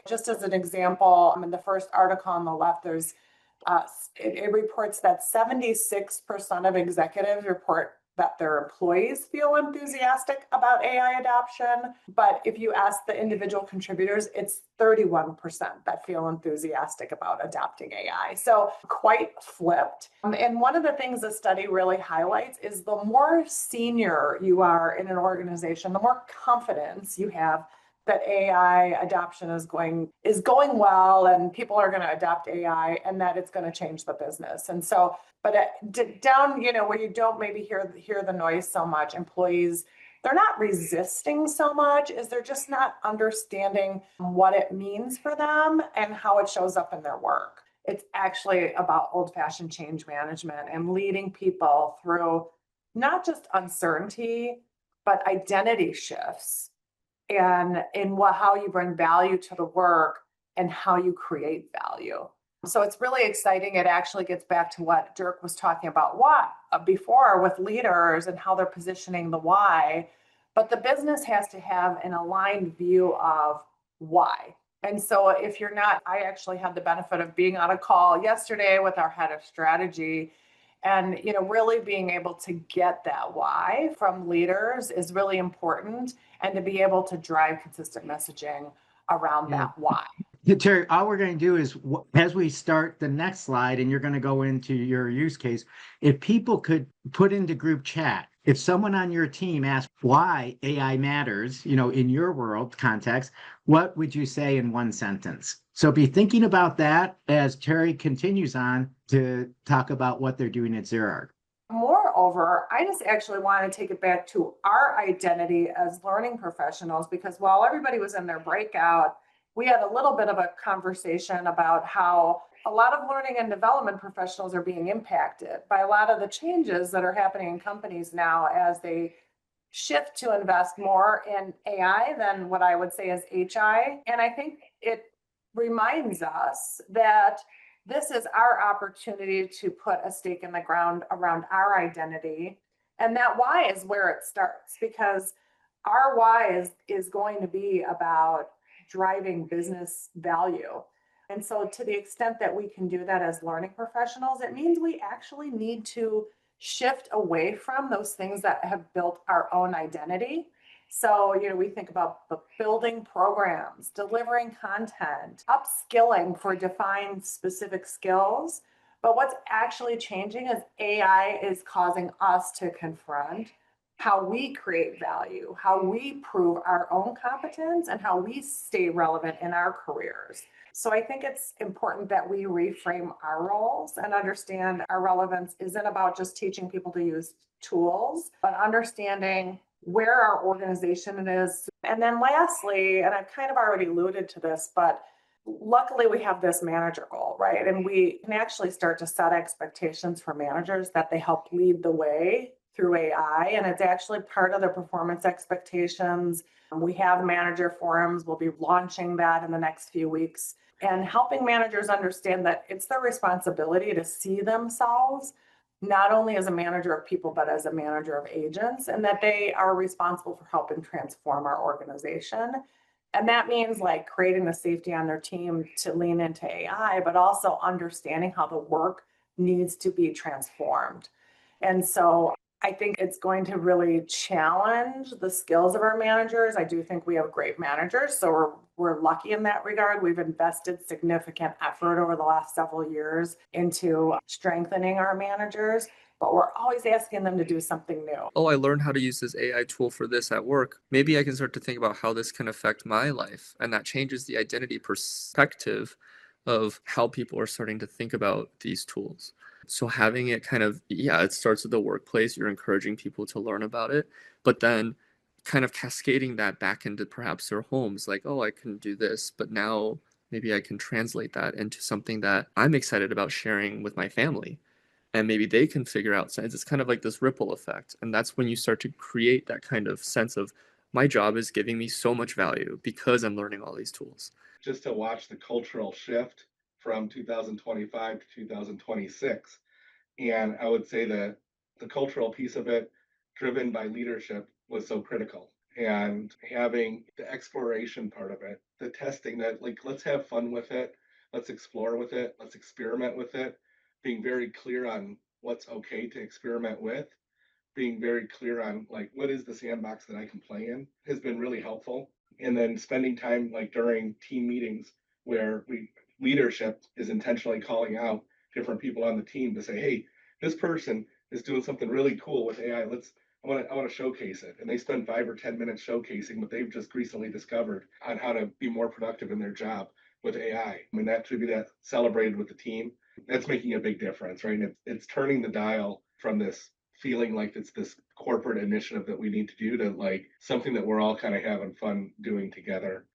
Just as an example, in the first article on the left, there's uh, it reports that 76% of executives report that their employees feel enthusiastic about AI adoption. But if you ask the individual contributors, it's 31% that feel enthusiastic about adopting AI. So quite flipped. And one of the things the study really highlights is the more senior you are in an organization, the more confidence you have that AI adoption is going well, and people are going to adopt AI, and that it's going to change the business. And so, but down, where you don't maybe hear the noise so much, employees, they're not resisting so much, is they're just not understanding what it means for them and how it shows up in their work. It's actually about old-fashioned change management and leading people through not just uncertainty, but identity shifts, and in how you bring value to the work and how you create value. So it's really exciting. It actually gets back to what Dirk was talking about before with leaders and how they're positioning the why. But the business has to have an aligned view of why. And so if you're not, I actually had the benefit of being on a call yesterday with our head of strategy, and really being able to get that why from leaders is really important, and to be able to drive consistent messaging around that why. Yeah, Teri, all we're going to do is as we start the next slide, and you're going to go into your use case, if people could put into group chat, if someone on your team asks why AI matters, in your world context, what would you say in one sentence? So be thinking about that as Teri continues on to talk about what they're doing at Zurich. Moreover, I just actually want to take it back to our identity as learning professionals, because while everybody was in their breakout, we had a little bit of a conversation about how a lot of learning and development professionals are being impacted by a lot of the changes that are happening in companies now as they shift to invest more in AI than what I would say is HI. And I think it reminds us that this is our opportunity to put a stake in the ground around our identity. And that why is where it starts, because our why is going to be about driving business value. And so to the extent that we can do that as learning professionals, it means we actually need to shift away from those things that have built our own identity. So, we think about building programs, delivering content, upskilling for defined specific skills. But what's actually changing is AI is causing us to confront how we create value, how we prove our own competence, and how we stay relevant in our careers. So I think it's important that we reframe our roles and understand our relevance isn't about just teaching people to use tools, but understanding where our organization is. And then lastly, and I've kind of already alluded to this, but luckily we have this manager goal, right? And we can actually start to set expectations for managers that they help lead the way through AI. And it's actually part of the performance expectations. We have manager forums. We'll be launching that in the next few weeks, and helping managers understand that it's their responsibility to see themselves not only as a manager of people, but as a manager of agents, and that they are responsible for helping transform our organization. And that means like creating the safety on their team to lean into AI, but also understanding how the work needs to be transformed. And so I think it's going to really challenge the skills of our managers. I do think we have great managers, so we're lucky in that regard. We've invested significant effort over the last several years into strengthening our managers, but we're always asking them to do something new. Oh, I learned how to use this AI tool for this at work. Maybe I can start to think about how this can affect my life. And that changes the identity perspective of how people are starting to think about these tools. So having it it starts at the workplace. You're encouraging people to learn about it, but then kind of cascading that back into perhaps their homes. Like, oh, I can do this, but now maybe I can translate that into something that I'm excited about sharing with my family. And maybe they can figure out sense. It's kind of like this ripple effect. And that's when you start to create that kind of sense of my job is giving me so much value because I'm learning all these tools. Just to watch the cultural shift from 2025 to 2026. And I would say that the cultural piece of it, driven by leadership, was so critical. And having the exploration part of it the testing that, like, let's have fun with it. Let's explore with it. Let's experiment with it. Being very clear on what's okay to experiment with, being very clear on like what is the sandbox that I can play in has been really helpful. And then spending time like during team meetings where leadership is intentionally calling out different people on the team to say, hey, this person is doing something really cool with AI. I want to showcase it. And they spend 5 or 10 minutes showcasing what they've just recently discovered on how to be more productive in their job with AI. I mean, that should be that celebrated with the team. That's making a big difference, right? And it's turning the dial from this feeling like it's this corporate initiative that we need to do to like something that we're all kind of having fun doing together.